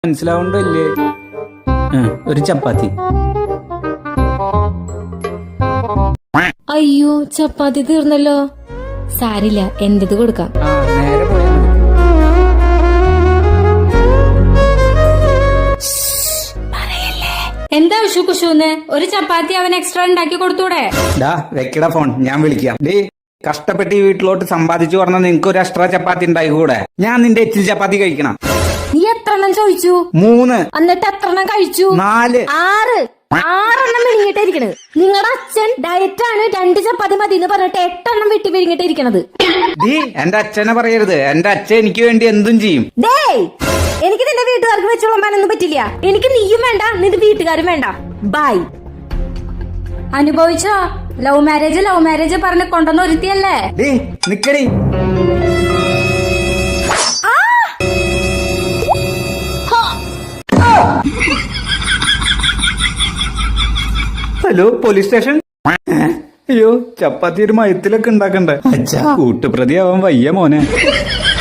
മനസ്സിലാവുണ്ടല്ലേ? ഒരു ചപ്പാത്തി. അയ്യോ, ചപ്പാത്തി തീർന്നല്ലോ. സാരില്ല, എന്റേത് കൊടുക്കാം. നേരെ പോയാ മതി. എന്താ ഉഷു കുഷൂന്ന്? ഒരു ചപ്പാത്തി അവൻ എക്സ്ട്രാ ഉണ്ടാക്കി കൊടുത്തൂടെ? വെക്കട ഫോൺ, ഞാൻ വിളിക്കാം. കഷ്ടപ്പെട്ട് ഈ വീട്ടിലോട്ട് സമ്പാദിച്ചു പറഞ്ഞ നിനക്ക് ഒരു എക്സ്ട്രാ ചപ്പാത്തി ഉണ്ടായി കൂടെ? ഞാൻ നിന്റെ എച്ചിൽ ചപ്പാത്തി കഴിക്കണം. നീ എത്രണ്ണം ചോദിച്ചു? 3. എന്നിട്ട് എത്രണ്ണം കഴിച്ചു? 4. 6 വിഴുങ്ങിട്ടിരിക്കണത്. നിങ്ങളുടെ അച്ഛൻ ഡയറ്റാണ്, 2 ചപ്പാത്തി മതി എന്ന് പറഞ്ഞിട്ട് 8 എണ്ണം വിട്ടി വിഴുങ്ങിട്ടിരിക്കണത്. എന്റെ അച്ഛനെ പറയരുത്. എന്റെ അച്ഛൻ എനിക്ക് വേണ്ടി എന്തും ചെയ്യും. എനിക്ക് നിന്റെ വീട്ടുകാർക്ക് വെച്ച് വിളമ്പാനൊന്നും പറ്റില്ല. എനിക്ക് നീയും വേണ്ട, നിന്റെ വീട്ടുകാരും വേണ്ട. ബൈ. അനുഭവിച്ചോ? ലവ് മാരേജ് പറഞ്ഞ് കൊണ്ടുവന്ന് ഒരുത്തിയല്ലേ? നിക്കടി. Hello, police station. അയ്യോ, ചപ്പാത്തി ഒരു മയത്തിലൊക്കെ ഉണ്ടാക്കണ്ടേ? അച്ഛാ, കൂട്ടുപ്രതി ആവാൻ വയ്യ മോനെ.